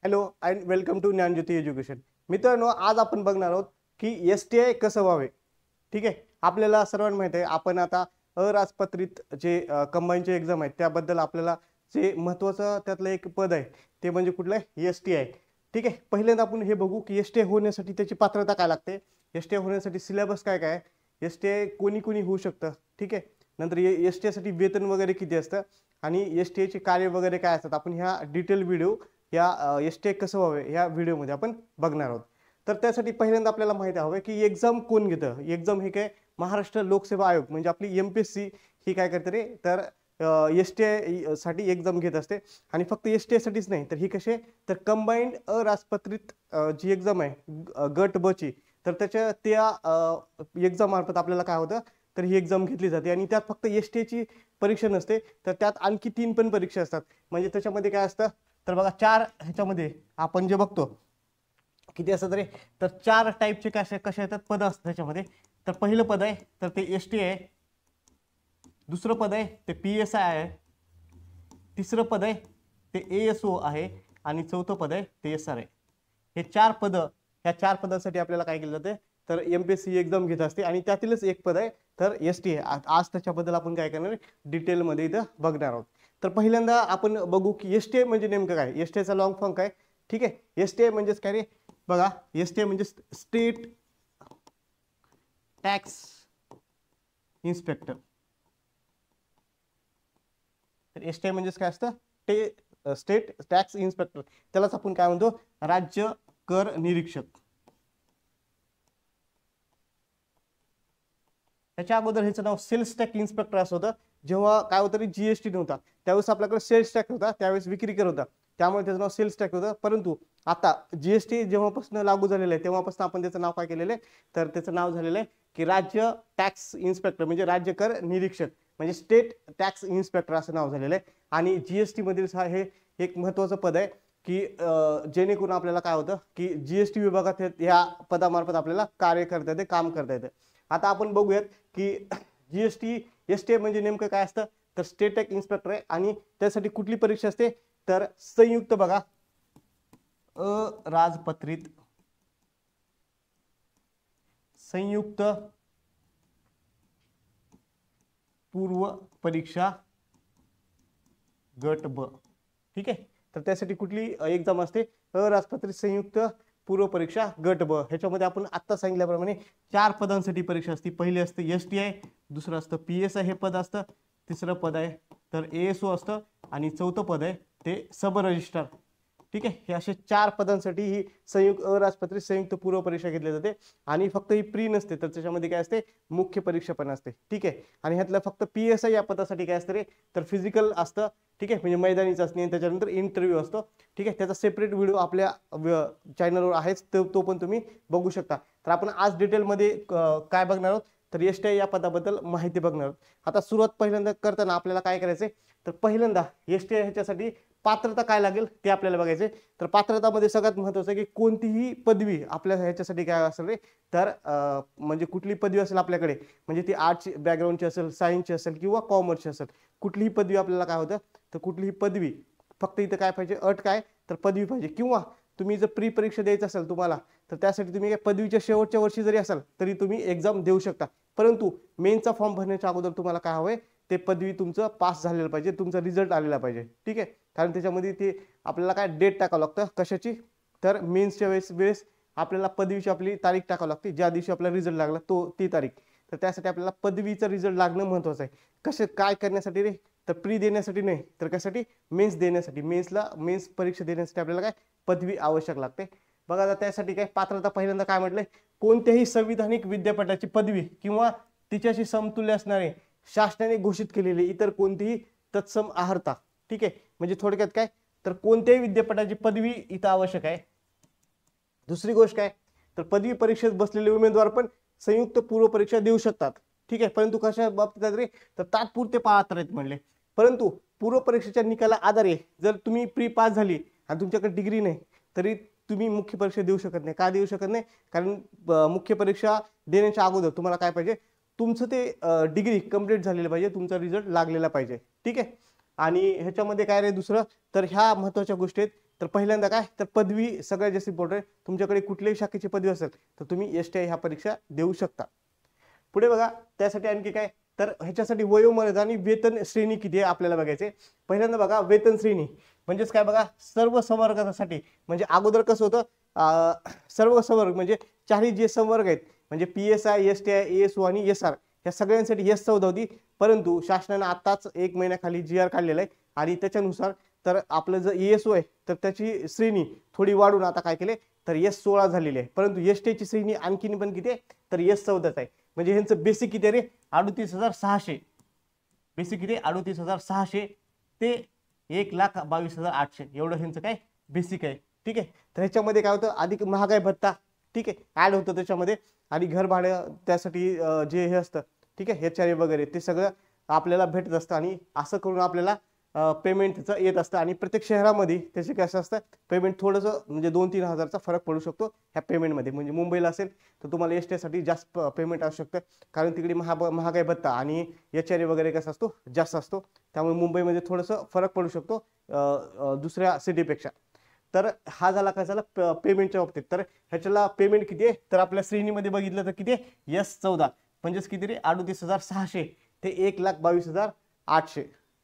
Hello and welcome to Gyanjyoti education. मित्रांनो, आज आपण बघणार आहोत की STI कसं व्हावे. ठीक आहे, आपल्याला सर्वांना माहिती आहे आपण आता अराजपत्रित जे कंबाईनचे एक्झाम आहेत त्याबद्दल आपल्याला जे महत्त्वाचं त्यातलं एक पद आहे ते म्हणजे कुठलं आहे, STI. ठीक आहे, पहिल्यांदा आपण हे बघू की STI होण्यासाठी त्याची पात्रता काय लागते, STI होण्यासाठी सिलेबस काय काय आहे, STI कोणी कोणी होऊ शकतं. ठीक आहे, नंतर STI साठी वेतन वगैरे किती असतं आणि STI चे कार्य वगैरे काय असतात, आपण ह्या डिटेल व्हिडिओ या STI कसं व्हावे या व्हिडिओमध्ये आपण बघणार आहोत. तर त्यासाठी पहिल्यांदा आपल्याला माहिती हवं की एक्झाम कोण घेतं. एक्झाम हे काय, महाराष्ट्र लोकसेवा आयोग म्हणजे आपली MPSC ही काय करते रे, तर STI साठी एक्झाम घेत असते. आणि फक्त STI साठीच नाही तर ही कसे, तर कंबाईंड अराजपत्रित जी एक्झाम आहे गट ब ची, तर त्याच्या त्या एक्झाम मार्फत आपल्याला काय होतं, तर ही एक्झाम घेतली जाते. आणि त्यात फक्त STI ची परीक्षा नसते, तर त्यात आणखी 3 पण परीक्षा असतात. म्हणजे त्याच्यामध्ये काय असतं, तर बघा 4 ह्याच्यामध्ये आपण जे बघतो किती असतात रे, तर 4 टाईपचे कशा येतात पद असतात त्याच्यामध्ये. तर पहिलं पद आहे तर ते STI आहे, दुसरं पद आहे ते PSI आहे, तिसरं पद आहे ते ASO आहे आणि चौथं पद आहे ते SR आहे. हे 4 पद, ह्या 4 पदांसाठी आपल्याला काय केलं जाते, तर MPSC एक्झाम घेत असते आणि त्यातीलच एक पद आहे तर STI. आज त्याच्याबद्दल आपण काय करणार डिटेलमध्ये इथं बघणार आहोत. तर पहिल्यांदा आपण बघू की STI म्हणजे नेमकं काय, STI चा लॉंग फॉर्म काय. ठीक आहे, STI म्हणजेच काय रे, बघा STI म्हणजे स्टेट टॅक्स इन्स्पेक्टर. तर STI म्हणजेच काय असतं, ते स्टेट टॅक्स इन्स्पेक्टर, त्यालाच आपण काय म्हणतो, राज्य कर निरीक्षक. त्याच्या अगोदर ह्याचं नाव सेल्स टॅक्स इन्स्पेक्टर असं होतं. जेव्हा काय होतं रे, GST नव्हता त्यावेळेस आपल्याकडे सेल्स टॅक्स होता, त्यावेळेस विक्री कर होता, त्यामुळे त्याचं नाव सेल्स टॅक्स होतं. परंतु आता GST जेव्हापासून लागू झालेलं आहे तेव्हापासून आपण त्याचं नाव काय केलेलं आहे, तर त्याचं नाव झालेलं आहे की राज्य टॅक्स इन्स्पेक्टर म्हणजे राज्य कर निरीक्षक, म्हणजे स्टेट टॅक्स इन्स्पेक्टर असं नाव झालेलं आहे. आणि GST मधील हे एक महत्त्वाचं पद आहे की जेणेकरून आपल्याला काय होतं की GST विभागात ह्या पदामार्फत आपल्याला कार्य करता येते, काम करता येतं. आता आपण बघूयात की GST STI म्हणजे नेमकं काय असतं, तर स्टेट टॅक्स इन्स्पेक्टर आहे. आणि त्यासाठी कुठली परीक्षा असते, तर संयुक्त, बघा अराजपत्रित संयुक्त पूर्व परीक्षा गट ब. ठीक आहे, तर त्यासाठी कुठली एक्झाम असते, अराजपत्रित संयुक्त पूर्व परीक्षा गट ब. ह्याच्यामध्ये आपण आत्ता सांगितल्याप्रमाणे 4 पदांसाठी परीक्षा असते. पहिली असते STI, दुसरं असतं PSI हे पद असतं, तिसरं पद आहे तर ASO असतं आणि चौथं पद आहे ते सब रजिस्ट्रार. ठीक आहे, हे असे 4 पदांसाठी ही अराजपत्रित संयुक्त पूर्व परीक्षा घेतली जाते. आणि फक्त ही प्री नसते, तर त्याच्यामध्ये काय असते, मुख्य परीक्षा पण असते. ठीक आहे, आणि ह्यातलं फक्त PSI या पदासाठी काय असतं रे, तर फिजिकल असतं. ठीक आहे, म्हणजे मैदानी चाचणी आणि त्याच्यानंतर इंटरव्ह्यू असतो. ठीक आहे, त्याचा सेपरेट व्हिडिओ आपल्या चॅनलवर आहेच, तो पण तुम्ही बघू शकता. तर आपण आज डिटेलमध्ये काय बघणार आहोत, तर STI या पदाबद्दल माहिती बघणार आहोत. आता सुरुवात पहिल्यांदा करताना आपल्याला काय करायचंय, तर पहिल्यांदा STI ह्याच्यासाठी पात्रता काय लागेल ते आपल्याला बघायचे. तर पात्रतामध्ये सगळ्यात महत्त्वाचं आहे की कोणतीही पदवी आपल्या ह्याच्यासाठी काय असेल रे, तर म्हणजे कुठली पदवी असेल आपल्याकडे, म्हणजे ती आर्ट्स बॅकग्राऊंडची असेल, सायन्सची असेल किंवा कॉमर्सची असेल, कुठलीही पदवी आपल्याला काय होतं, तर कुठलीही पदवी, फक्त इथं काय पाहिजे, अट काय, तर पदवी पाहिजे. किंवा तुम्ही जर प्री परीक्षा द्यायचं असेल तुम्हाला, तर त्यासाठी तुम्ही काय पदवीच्या शेवटच्या वर्षी जरी असाल तरी तुम्ही एक्झाम देऊ शकता. परंतु मेनचा फॉर्म भरण्याच्या अगोदर तुम्हाला काय हवंय, ते पदवी तुमचं पास झालेलं पाहिजे, तुमचा रिझल्ट आलेला पाहिजे. ठीक आहे, कारण त्याच्यामध्ये ते आपल्याला काय डेट टाकावं लागतं, कशाची, तर मेन्सच्या वेळेस आपल्याला पदवीची आपली तारीख टाकावी लागते, ज्या दिवशी आपला रिझल्ट लागला ती तारीख. तर त्यासाठी आपल्याला पदवीचा रिझल्ट लागणं महत्त्वाचं आहे. कसं काय करण्यासाठी रे, तर प्री देण्यासाठी नाही, तर कशासाठी, मेन्स देण्यासाठी. मेन्स परीक्षा देण्यासाठी आपल्याला काय पदवी आवश्यक लागते. बघा आता त्यासाठी काय पात्रता पहिल्यांदा काय म्हटलंय, कोणत्याही संविधानिक विद्यापीठाची पदवी किंवा तिच्याशी समतुल्य असणारे शासनाने घोषित केलेली इतर कोणतीही तत्सम अर्हता. ठीक आहे, म्हणजे थोडक्यात काय, तर कोणत्याही विद्यापीठाची पदवी इथं आवश्यक आहे. दुसरी गोष्ट काय, तर पदवी परीक्षेत बसलेले उमेदवार पण संयुक्त पूर्व परीक्षा देऊ शकतात. ठीक आहे, परंतु कशा बाबतीत रे, तर तात्पुरते पात्र आहेत म्हणले. परंतु पूर्व परीक्षेच्या निकाला आधारे जर तुम्ही प्री पास झाली आणि तुमच्याकडे डिग्री नाही, तरी तुम्ही मुख्य परीक्षा देऊ शकत नाही. का देऊ शकत नाही, कारण मुख्य परीक्षा देण्याच्या अगोदर तुम्हाला काय पाहिजे, तुमचं ते डिग्री कंप्लीट झालेलं पाहिजे, तुमचा रिझल्ट लागलेला पाहिजे. ठीक आहे, आणि ह्याच्यामध्ये काय रे दुसरं, तर ह्या महत्त्वाच्या गोष्टी आहेत तर पहिल्यांदा काय तर पदवी सगळ्यात जास्त इम्पॉर्टंट आहे. तुमच्याकडे कुठल्याही शाखेची पदवी असेल तर तुम्ही STI ह्या परीक्षा देऊ शकता. पुढे बघा त्यासाठी आणखी काय तर ह्याच्यासाठी वयोमर्यादा आणि वेतन श्रेणी किती आहे आपल्याला बघायचे. पहिल्यांदा बघा वेतन श्रेणी म्हणजेच काय बघा सर्व संवर्गासाठी म्हणजे अगोदर कसं होतं सर्व संवर्ग म्हणजे चारही जे संवर्ग आहेत म्हणजे PSI STI ASO आणि SR या सगळ्यांसाठी S14 होती. परंतु शासनाने आताच 1 महिन्याखाली GR काढलेला आहे आणि त्याच्यानुसार तर आपलं जर ASO आहे तर त्याची श्रेणी थोडी वाढून आता काय केले तर S16 झालेली आहे. परंतु STI ची श्रेणी आणखीन पण किती आहे तर S14 आहे. म्हणजे ह्यांचं बेसिक किती रे 38,600 बेसिक किती 38,600 ते 1,22,800 एवढं ह्यांचं काय बेसिक आहे. ठीक आहे. तर ह्याच्यामध्ये काय होतं अधिक महागाई भत्ता ठीक आहे ऍड होतं त्याच्यामध्ये आणि घर भाडं त्यासाठी जे हे असतं ठीक आहे HRA वगैरे ते सगळं आपल्याला भेटत असतं आणि असं करून आपल्याला पेमेंट त्याचं येत असतं आणि प्रत्येक शहरामध्ये त्याचे कसं असतं पेमेंट थोडंसं म्हणजे 2-3 हजारचा फरक पडू शकतो ह्या पेमेंटमध्ये. म्हणजे मुंबईला असेल तर तुम्हाला STI साठी जास्त पेमेंट असू शकतं कारण तिकडे महागाई भत्ता आणि HRA वगैरे कसा असतो जास्त असतो त्यामुळे मुंबईमध्ये थोडंसं फरक पडू शकतो दुसऱ्या सिटीपेक्षा. तर हा झाला काय झाला पेमेंटच्या बाबतीत. तर ह्याच्याला पेमेंट किती आहे तर आपल्या श्रेणीमध्ये बघितलं तर किती आहे S14 म्हणजेच किती रे 38,600 ते 1,22,800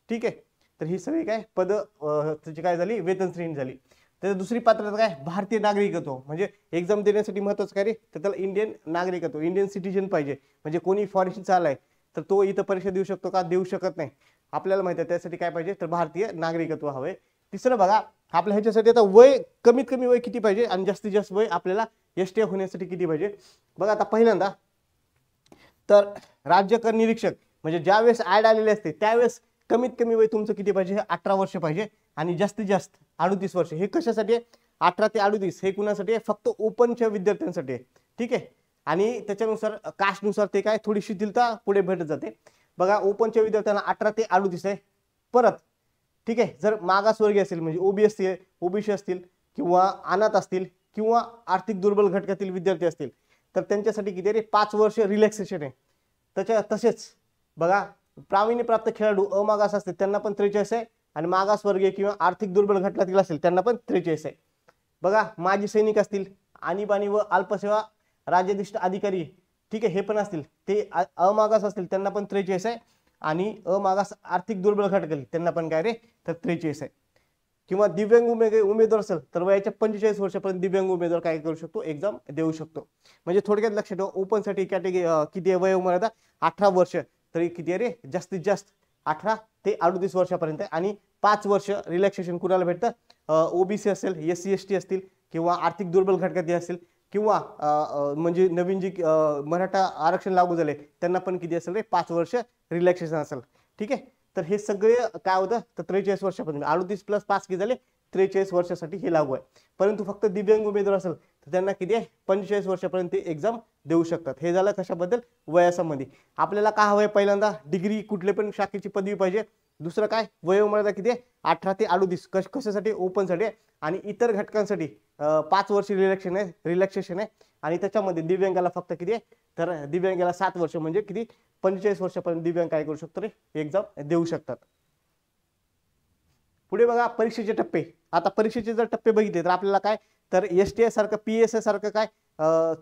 ठीक आहे. तर ही सगळी काय पद त्याची काय झाली वेतन श्रेणी झाली. तर दुसरी पात्रता काय भारतीय नागरिकत्व म्हणजे एक्झाम देण्यासाठी महत्वाचं काय रे तर त्याला इंडियन नागरिकत्व इंडियन सिटीजन पाहिजे. म्हणजे कोणी फॉरेनचा आलाय तर तो इथं परीक्षा देऊ शकतो का देऊ शकत नाही. आपल्याला माहिती आहे त्यासाठी काय पाहिजे तर भारतीय नागरिकत्व हवे. तिसरं बघा आपल्या ह्याच्यासाठी आता वय कमीत कमी वय किती पाहिजे आणि जास्तीत जास्त वय आपल्याला STI होण्यासाठी किती पाहिजे. बघा आता पहिल्यांदा तर राज्य कर निरीक्षक म्हणजे ज्यावेळेस ऍड आलेले असते त्यावेळेस कमीत कमी वय तुमचं किती पाहिजे 18 वर्ष पाहिजे आणि जास्तीत जास्त 38 वर्ष. हे कशासाठी आहे 18 ते 38 हे कुणासाठी आहे फक्त ओपनच्या विद्यार्थ्यांसाठी आहे. ठीक आहे. आणि त्याच्यानुसार कास्टनुसार ते काय थोडी शिथिलता पुढे भेटत जाते. बघा ओपनच्या विद्यार्थ्यांना 18 ते 38 आहे. परत ठीक आहे जर मागासवर्गीय असेल म्हणजे OBC असतील किंवा अनाथ असतील किंवा आर्थिक दुर्बल घटकातील विद्यार्थी असतील तर त्यांच्यासाठी किती आहे 5 वर्ष रिलॅक्सेशन आहे. तसेच बघा प्रावीण्य प्राप्त खेळाडू अमागास असतील त्यांना पण 43 आहे आणि मागासवर्गीय किंवा आर्थिक दुर्बल घटकातील असेल त्यांना पण 43 आहे. बघा माजी सैनिक असतील आणीबाणी व अल्पसेवा राज्याधिष्ठ अधिकारी ठीक आहे हे पण असतील ते अमागास असतील त्यांना पण 43 आहे आणि अमागास आर्थिक दुर्बल घटकातील त्यांना पण काय रे तर 43 आहे. किंवा दिव्यांग उमेदवार असेल तर वयाच्या 45 वर्षापर्यंत दिव्यांग उमेदवार काय करू शकतो एक्झाम देऊ शकतो. म्हणजे थोडक्यात लक्षात ठेवा ओपन साठी कॅटेगरी किती आहे वयोमर्यादा 18 वर्ष तरी किती आहे रे जास्तीत जास्त 18 ते 38 वर्षापर्यंत आणि 5 वर्ष रिलॅक्सेशन कुणाला भेटतं OBC असेल SC ST असतील किंवा आर्थिक दुर्बल घटकातील असेल किंवा म्हणजे नवीन जी मराठा आरक्षण लागू झाले त्यांना पण किती असेल रे 5 वर्ष रिलॅक्सेशन असेल. ठीक आहे. तर हे सगळे काय होतं तर 43 वर्षापर्यंत 38 + 5 किती झाले 43 वर्षासाठी हे लागू आहे. परंतु फक्त दिव्यांग उमेदवार असेल तर त्यांना किती आहे 45 वर्षापर्यंत एक्झाम देऊ शकतात. हे झालं कशाबद्दल वयासंबंधी. आपल्याला काय हवंय पहिल्यांदा डिग्री कुठले पण शाखेची पदवी पाहिजे. दुसरं काय वयोमर्यादा किती आहे 18 ते 38 कशासाठी ओपनसाठी आणि इतर घटकांसाठी 5 वर्ष रिलॅक्सेशन आहे आणि त्याच्यामध्ये दिव्यांगाला फक्त किती आहे तर दिव्यांगाला 7 वर्ष म्हणजे किती 45 वर्षापर्यंत दिव्यांग काय करू शकतो रे एक्झाम देऊ शकतात. पुढे बघा परीक्षेचे टप्पे. आता परीक्षेचे जर टप्पे बघितले तर आपल्याला काय तर STI सारखं PSI सारखं काय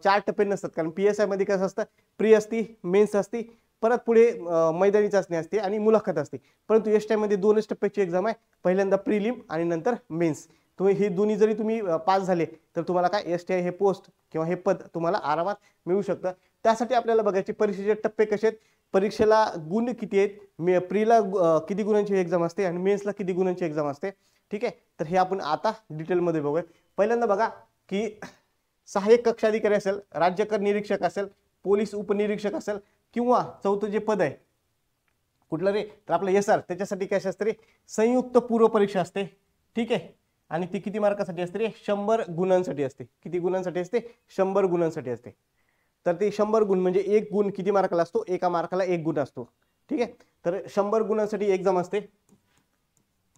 4 टप्पे नसतात. कारण PSI मध्ये कसं असतं प्री असती मेन्स असती परत पुढे मैदानी चाचणी असते आणि मुलाखत असते. परंतु STI मध्ये 2च टप्प्याची एक्झाम आहे. पहिल्यांदा प्रिलिम आणि नंतर मेन्स. तुम्ही हे दोन्ही जरी तुम्ही पास झाले तर तुम्हाला काय STI हे पोस्ट किंवा हे पद तुम्हाला आरामात मिळू शकतं. त्यासाठी आपल्याला बघायचे परीक्षेचे टप्पे कसे आहेत परीक्षेला गुण किती आहेत प्रीला किती गुणांची एक्झाम असते आणि मेन्सला किती गुणांची एक्झाम असते. ठीक आहे. तर हे आपण आता डिटेलमध्ये बघूया. पहिल्यांदा बघा की सहाय्यक कक्ष अधिकारी असेल राज्य कर निरीक्षक असेल पोलीस उपनिरीक्षक असेल किंवा चौथं जे पद आहे कुठलं रे तर आपलं SR त्याच्यासाठी काय असते रे संयुक्त पूर्व परीक्षा असते. ठीक आहे. आणि ती किती मार्कासाठी असते रे 100 गुणांसाठी असते. किती गुणांसाठी असते 100 गुणांसाठी असते. तर ते 100 गुण म्हणजे 1 गुण किती मार्काला असतो एका मार्काला 1 गुण असतो. ठीक आहे. तर 100 गुणांसाठी एक्झाम असते.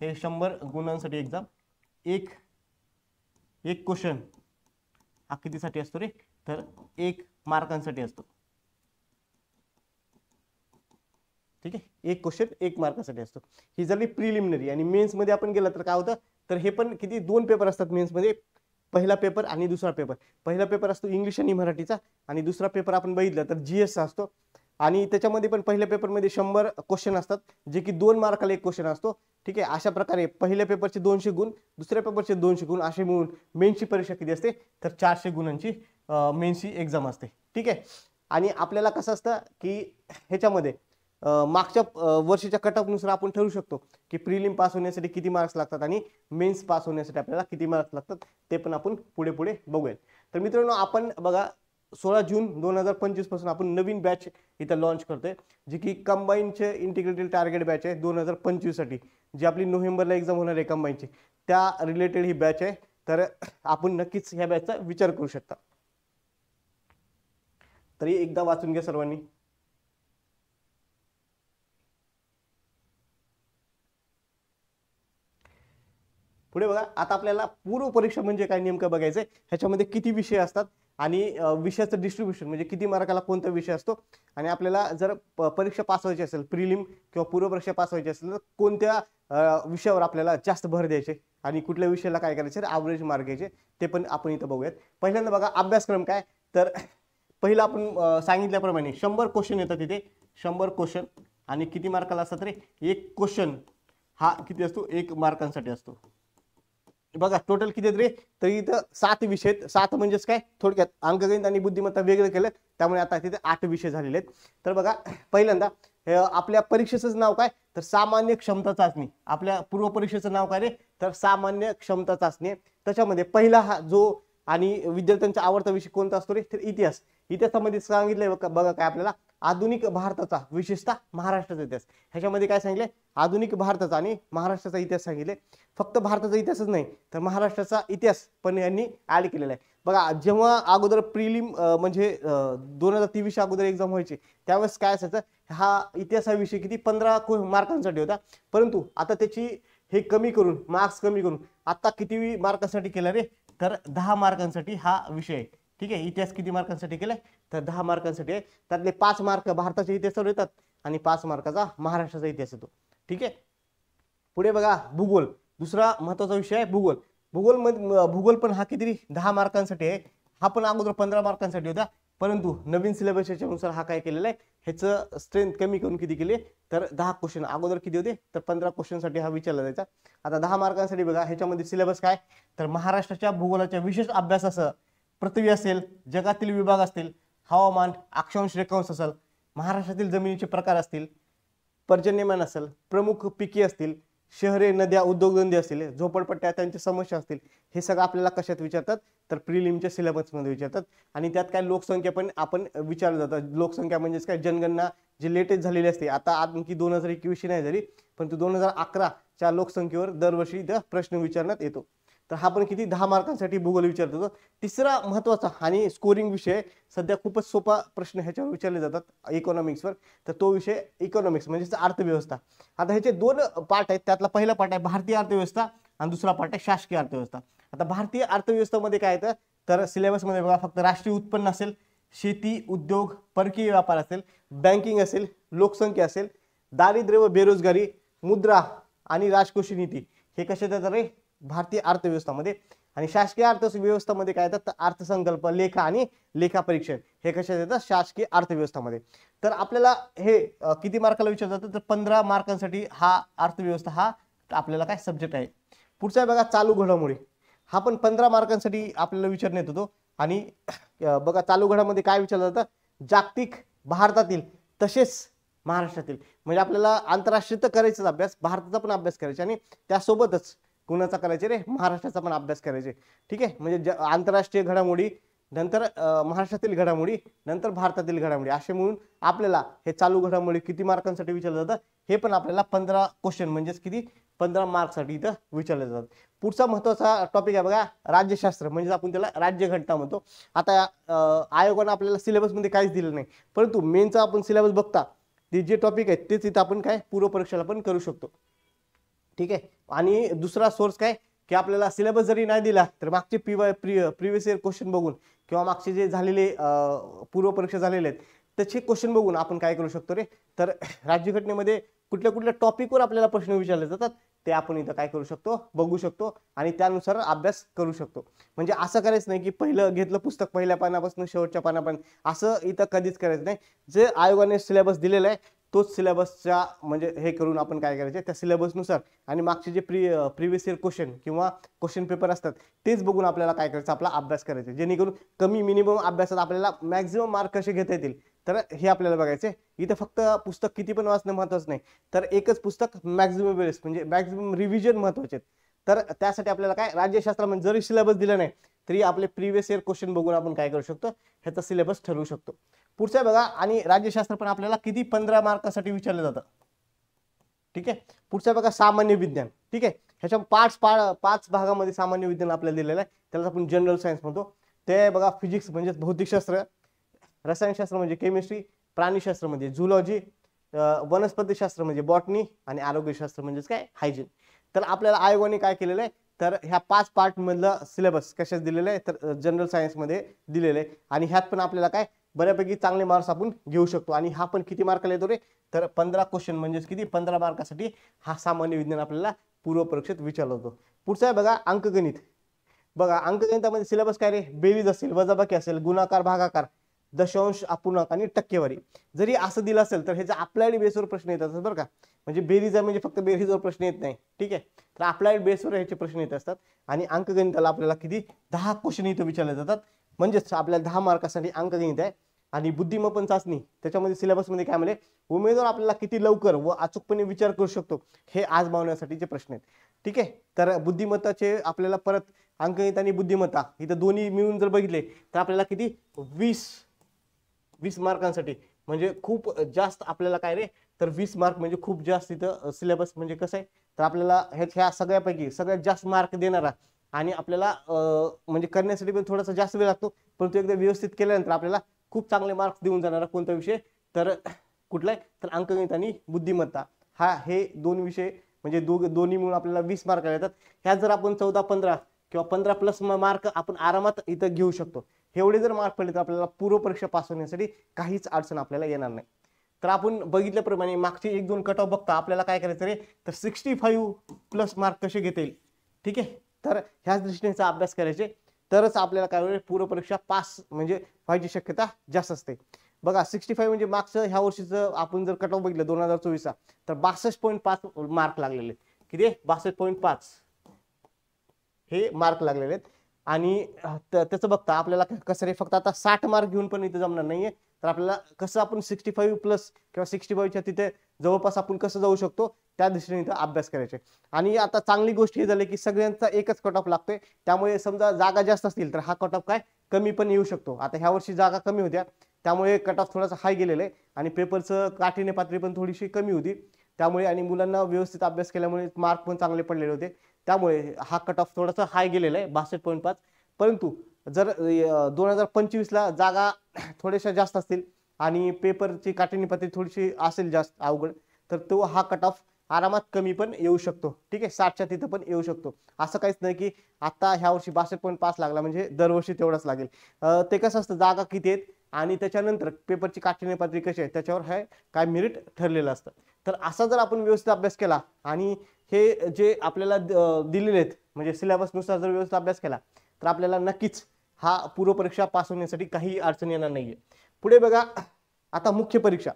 हे 100 गुणांसाठी एक्झाम एक क्वेश्चन हा कितीसाठी असतो रे तर 1 मार्कांसाठी असतो. ठीक आहे. एक क्वेश्चन 1 मार्कासाठी असतो. ही झाली प्रिलिमिनरी आणि मेन्स मध्ये आपण गेला तर काय होतं तर हे पण किती 2 पेपर असतात मेन्समध्ये, पहिला पेपर आणि दुसरा पेपर. पहिला पेपर असतो इंग्लिश आणि मराठीचा आणि दुसरा पेपर आपण बघितलं तर GS चा असतो. आणि त्याच्यामध्ये पण पहिल्या पेपरमध्ये 100 क्वेश्चन असतात, जे की 2 मार्काला एक क्वेश्चन असतो. ठीक आहे, अशा प्रकारे पहिल्या पेपरचे 200 गुण, दुसऱ्या पेपरचे 200 गुण, असे मिळून मेन्सची परीक्षा किती असते तर 400 गुणांची मेन्सची एक्झाम असते. ठीक आहे, आणि आपल्याला कसं असतं की ह्याच्यामध्ये मागच्या वर्षीच्या कटऑफनुसार आपण ठरवू शकतो की प्रिलिम पास होण्यासाठी किती मार्क्स लागतात आणि मेन्स पास होण्यासाठी आपल्याला किती मार्क्स लागतात, ते पण आपण पुढे पुढे बघूयात. तर मित्रांनो, आपण बघा 16 जून 2025 पासून आपण नवीन बॅच इथं लॉन्च करतोय, जी की कंबाईनचे इंटिग्रेटेड टार्गेट बॅच आहे 2025 साठी, जी आपली नोव्हेंबरला एक्झाम होणार आहे कंबाईनची, त्या रिलेटेड ही बॅच आहे. तर आपण नक्कीच ह्या बॅचचा विचार करू शकता. तरी एकदा वाचून घ्या सर्वांनी. पुढे बघा, आता आपल्याला पूर्व परीक्षा म्हणजे काय नेमकं बघायचंय. ह्याच्यामध्ये किती विषय असतात आणि विषयाचं डिस्ट्रीब्युशन म्हणजे किती मार्काला कोणता विषय असतो, आणि आपल्याला जर परीक्षा पास व्हायची असेल, प्रिलिम किंवा पूर्व परीक्षा पास व्हायची असेल, तर कोणत्या विषयावर आपल्याला जास्त भर द्यायचे आणि कुठल्या विषयाला काय करायचे, ॲव्हरेज मार्क घ्यायचे, ते पण आपण इथं बघूयात. पहिल्यांदा बघा अभ्यासक्रम काय, तर पहिला आपण सांगितल्याप्रमाणे 100 क्वेश्चन येतात तिथे, 100 क्वेश्चन, आणि किती मार्काला असतात रे, एक क्वेश्चन हा किती असतो, 1 मार्कांसाठी असतो. बघा टोटल किती रे, तर इथं 7 विषय आहेत. 7 म्हणजेच काय, थोडक्यात अंकगणित आणि बुद्धिमत्ता वेगळं केलं, त्यामुळे आता तिथे 8 विषय झालेले आहेत. तर बघा पहिल्यांदा आपल्या परीक्षेचं नाव काय, तर सामान्य क्षमता चाचणी. आपल्या पूर्व परीक्षेचं नाव काय रे, तर सामान्य क्षमता चाचणी. त्याच्यामध्ये पहिला हा जो आणि विद्यार्थ्यांचा आवडता विषय कोणता असतो रे, तर इतिहास. इतिहासामध्ये सांगितलंय बघा काय आपल्याला, आधुनिक भारताचा, विशेषतः महाराष्ट्राचा इतिहास. ह्याच्यामध्ये काय सांगितले, आधुनिक भारताचा आणि महाराष्ट्राचा इतिहास सांगितले. फक्त भारताचा इतिहासच नाही, तर महाराष्ट्राचा इतिहास पण यांनी ऍड केलेला आहे. बघा जेव्हा अगोदर प्रिलिम म्हणजे 2023 अगोदर एक्झाम व्हायची, त्यावेळेस काय असायचं, हा इतिहास हा विषय किती 15 मार्कांसाठी होता, परंतु आता त्याची हे कमी करून, मार्क्स कमी करून आता किती मार्कांसाठी केला रे, तर 10 मार्कांसाठी हा विषय आहे. ठीक आहे, इतिहास किती मार्कांसाठी केलाय, तर 10 मार्कांसाठी आहे. त्यातले 5 मार्क भारताच्या इतिहासावर येतात आणि 5 मार्काचा महाराष्ट्राचा इतिहास येतो. ठीक आहे, पुढे बघा भूगोल. दुसरा महत्वाचा विषय आहे भूगोल. भूगोल पण हा किती 10 मार्कांसाठी आहे. हा पण अगोदर 15 मार्कांसाठी होता, परंतु नवीन सिलेबसच्या नुसार हा काय केलेला आहे, ह्याचं स्ट्रेंथ कमी करून किती केले, तर 10 क्वेश्चन. अगोदर किती होते, तर 15 क्वेश्चनसाठी हा विचारला जायचा, आता 10 मार्कांसाठी. बघा ह्याच्यामध्ये सिलेबस काय, तर महाराष्ट्राच्या भूगोलाच्या विशेष अभ्यासासह पृथ्वी असेल, जगातील विभाग असतील, हवामान, अक्षांश रेखांश असेल, महाराष्ट्रातील जमिनीचे प्रकार असतील, पर्जन्यमान असेल, प्रमुख पिके असतील, शहरे, नद्या, उद्योगधंदे असतील, झोपडपट्ट्या, त्यांच्या समस्या असतील, हे सगळं आपल्याला कशात विचारतात, तर प्रिलिमच्या सिलेबसमध्ये विचारतात. आणि त्यात काय लोकसंख्या पण आपण विचारलं जातं. लोकसंख्या म्हणजेच काय, जनगणना जी लेटेस्ट झालेली असते, आता आणखी 2021 नाही झाली, परंतु 2011च्या लोकसंख्येवर दरवर्षी प्रश्न विचारण्यात येतो. तर हा पण किती 10 मार्कांसाठी भूगोल विचारत होतो. तिसरा महत्वाचा आणि स्कोरिंग विषय, सध्या खूपच सोपा प्रश्न ह्याच्यावर विचारले जातात इकॉनॉमिक्सवर, तर तो विषय इकॉनॉमिक्स म्हणजेच अर्थव्यवस्था. आता ह्याचे 2 पार्ट आहेत. त्यातला पहिला पार्ट आहे भारतीय अर्थव्यवस्था आणि दुसरा पार्ट आहे शासकीय अर्थव्यवस्था. आता भारतीय अर्थव्यवस्थेमध्ये काय येतं, तर सिलेबसमध्ये बघा फक्त राष्ट्रीय उत्पन्न असेल, शेती, उद्योग, परकीय व्यापार असेल, बँकिंग असेल, लोकसंख्या असेल, दारिद्र्य व बेरोजगारी, मुद्रा आणि राजकोषीय नीती, हे कशात येतात रे, भारतीय अर्थव्यवस्थामध्ये. आणि शासकीय अर्थव्यवस्थामध्ये काय येतात, तर अर्थसंकल्प, लेखा आणि लेखा परीक्षण, हे कशात येतात, शासकीय अर्थव्यवस्थामध्ये. तर आपल्याला हे किती मार्काला विचारलं जातं, तर 15 मार्कांसाठी हा अर्थव्यवस्था हा आपल्याला काय सब्जेक्ट आहे. पुढचा बघा चालू घडामोडी. हा पण 15 मार्कांसाठी आपल्याला विचारण्यात येतो. आणि बघा चालू घडामध्ये काय विचारलं जातं, जागतिक, भारतातील तसेच महाराष्ट्रातील. म्हणजे आपल्याला आंतरराष्ट्रीय तर करायचाच अभ्यास, भारताचा पण अभ्यास करायचा आणि त्यासोबतच कुणाचा करायचे रे, महाराष्ट्राचा पण अभ्यास करायचे. ठीक आहे, म्हणजे आंतरराष्ट्रीय घडामोडी, नंतर महाराष्ट्रातील घडामोडी, नंतर भारतातील घडामोडी, असे म्हणून आपल्याला हे चालू घडामोडी किती मार्कांसाठी विचारलं जातं, हे पण आपल्याला 15 क्वेश्चन म्हणजेच किती 15 मार्क्ससाठी इथं विचारले जातात. पुढचा महत्वाचा टॉपिक आहे बघा राज्यशास्त्र, म्हणजे आपण त्याला राज्यघटना म्हणतो. आता आयोगाने आपल्याला सिलेबसमध्ये काहीच दिलं नाही, परंतु मेनचा आपण सिलेबस बघता ते जे टॉपिक आहेत तेच इथं आपण काय पूर्व परीक्षेला पण करू शकतो. ठीक आहे, आणि दुसरा सोर्स काय, की आपल्याला सिलेबस जरी नाही दिला तर मागचे प्रिव्हियस इयर क्वेश्चन बघून किंवा मागचे जे झालेले पूर्व परीक्षा झालेले आहेत त्याचे क्वेश्चन बघून आपण काय करू शकतो रे, तर राज्यघटनेमध्ये कुठल्या कुठल्या टॉपिकवर आपल्याला प्रश्न विचारले जातात ते आपण इथं काय करू शकतो, बघू शकतो आणि त्यानुसार अभ्यास करू शकतो. म्हणजे असं करायचं नाही की पहिलं घेतलं पुस्तक पहिल्या पानापासून शेवटच्या पानापर्यंत, असं इथं कधीच करायचं नाही. जे आयोगाने सिलेबस दिलेला आहे तोच सिलेबसच्या म्हणजे हे करून आपण काय करायचे, त्या सिलेबसनुसार आणि मागचे जे प्रिव्हियस इयर क्वेश्चन किंवा क्वेश्चन पेपर असतात तेच बघून आपल्याला काय करायचं, आपला अभ्यास करायचा, जेणेकरून कमी मिनिमम अभ्यासात आपल्याला मॅक्झिमम मार्क कसे घेता येतील तर हे आपल्याला बघायचे. इथं फक्त पुस्तक किती पण वाचणं महत्वाचं नाही, तर एकच पुस्तक मॅक्झिमम वेळेस म्हणजे मॅक्झिमम रिव्हिजन महत्वाचे. तर त्यासाठी आपल्याला काय राज्यशास्त्रामध्ये जरी सिलेबस दिला नाही तरी आपले प्रिव्हियस इयर क्वेश्चन बघून आपण काय करू शकतो, ह्याचा सिलेबस ठरवू शकतो. पुढचा बघा, आणि राज्यशास्त्र पण आपल्याला किती 15 मार्कासाठी विचारलं जातं. ठीक आहे. पुढचा बघा सामान्य विज्ञान. ठीक आहे. ह्याच्या पाच भागामध्ये सामान्य विज्ञान आपल्याला दिलेलं आहे, त्याला आपण जनरल सायन्स म्हणतो. ते बघा फिजिक्स म्हणजे भौतिकशास्त्र, रसायनशास्त्र म्हणजे केमिस्ट्री, प्राणीशास्त्र म्हणजे झुलॉजी, वनस्पतीशास्त्र म्हणजे बॉटनी आणि आरोग्यशास्त्र म्हणजेच काय हायजीन. तर आपल्याला आयोगाने काय केलेलं आहे, तर ह्या 5 पार्ट मधलं सिलेबस कशात दिलेलं आहे, तर जनरल सायन्स मध्ये दिलेलं आहे. आणि ह्यात पण आपल्याला काय बऱ्यापैकी चांगले मार्क्स आपण घेऊ शकतो. आणि हा पण किती मार्काला येतो रे, तर 15 क्वेश्चन म्हणजेच किती 15 मार्कासाठी हा सामान्य विज्ञान आपल्याला पूर्व परीक्षेत विचारला होतो. पुढचा आहे बघा अंकगणित. बघा अंकगणितामध्ये सिलेबस काय रे, बेरीज असेल, वजाबाकी असेल, गुणाकार, भागाकार, दशांश, अपूर्णांक आणि टक्केवारी. जरी असं दिलं असेल तर ह्याचा अप्लाइड बेसवर प्रश्न येतात बरं का. म्हणजे बेरीज आहे म्हणजे फक्त बेरीजवर प्रश्न येत नाही. ठीक आहे. तर अप्लाइड बेसवर ह्याचे प्रश्न येत असतात. आणि अंकगणिताला आपल्याला किती 10 क्वेश्चन इथं विचारले जातात. म्हणजेच आपल्याला 10 मार्कासाठी अंकगणित आहे. आणि बुद्धिमत्ता चाचणी त्याच्यामध्ये सिलेबसमध्ये काय म्हणजे उमेदवार आपल्याला किती लवकर व अचूकपणे विचार करू शकतो हे आजमावण्यासाठीचे प्रश्न आहेत. ठीक आहे. तर बुद्धिमत्ताचे आपल्याला परत अंकगणित आणि बुद्धिमत्ता इथं दोन्ही मिळून जर बघितले तर आपल्याला किती 20 मार्कांसाठी म्हणजे खूप जास्त आपल्याला काय रे, तर 20 मार्क म्हणजे खूप जास्त इथं सिलेबस म्हणजे कसं आहे, तर आपल्याला ह्या सगळ्यापैकी सगळ्यात जास्त मार्क देणारा आणि आपल्याला म्हणजे करण्यासाठी पण थोडासा जास्त वेळ लागतो, परंतु एकदा व्यवस्थित केल्यानंतर आपल्याला खूप चांगले मार्क्स देऊन जाणारा कोणता विषय, तर कुठला आहे, तर अंकगणित आणि बुद्धिमत्ता. हे दोन विषय म्हणजे दोन्ही मिळून आपल्याला 20 मार्क येतात. ह्यात जर आपण 14-15 किंवा 15+ मार्क आपण आरामात इथं घेऊ शकतो. एवढे जर मार्क पडले तर आपल्याला पूर्व परीक्षा पास होण्यासाठी काहीच अडचण आपल्याला येणार नाही. तर आपण बघितल्याप्रमाणे मागचे 1-2 कट ऑफ बघता आपल्याला काय करायचं रे, तर 65+ मार्क कसे घेता येईल. ठीक आहे. तर ह्याच दृष्टीने अभ्यास करायचे तरच आपल्याला काय होईल, पूर्व परीक्षा पास म्हणजे व्हायची शक्यता जास्त असते. बघा 65 म्हणजे मागचं ह्या वर्षीचं आपण जर कट ऑफ बघितलं 2024 तर 62.5 मार्क लागलेले. किती 62.5 हे मार्क लागलेले आहेत. आणि त्याचं बघता आपल्याला कसं रे, फक्त आता 60 मार्क घेऊन पण इथे जमणार नाहीये. तर आपल्याला कसं आपण 65+ किंवा 65च्या तिथे जवळपास आपण कसं जाऊ शकतो त्या दृष्टीने इथं अभ्यास करायचे. आणि आता चांगली गोष्ट ही झाली की सगळ्यांचा एकच कट ऑफ लागतोय, त्यामुळे समजा जागा जास्त असतील तर हा कट ऑफ काय कमी पण येऊ शकतो. आता ह्या वर्षी जागा कमी होत्या त्यामुळे कट ऑफ थोडासा हाय गेलेला आहे आणि पेपरचं काठीने पातळी पण थोडीशी कमी होती त्यामुळे, आणि मुलांना व्यवस्थित अभ्यास केल्यामुळे मार्क पण चांगले पडलेले होते त्यामुळे हा कट ऑफ थोडासा हाय गेलेला आहे 62.5. परंतु जर 2025ला जागा थोड्याशा जास्त असतील आणि पेपरची काठीने पातळी थोडीशी असेल जास्त अवघड, तर तो हा कट ऑफ आरामात कमी पण येऊ शकतो. ठीक आहे. 60च्या तिथं पण येऊ शकतो. असं काहीच नाही की आता ह्या वर्षी 62.5 लागला म्हणजे दरवर्षी तेवढाच लागेल. ते कसं असतं, जागा किती आहेत आणि त्याच्यानंतर पेपरची काठीने पातळी कशी आहे त्याच्यावर हे काय मेरिट ठरलेलं असतं. तर असा जर आपण व्यवस्थित अभ्यास केला आणि हे जे आपल्याला दिलेले आहेत म्हणजे सिलेबसनुसार जर व्यवस्थित अभ्यास केला तर आपल्याला नक्कीच हा पूर्व परीक्षा पास होण्यासाठी काही अडचण येणार नाहीये. पुढे बघा आता मुख्य परीक्षा.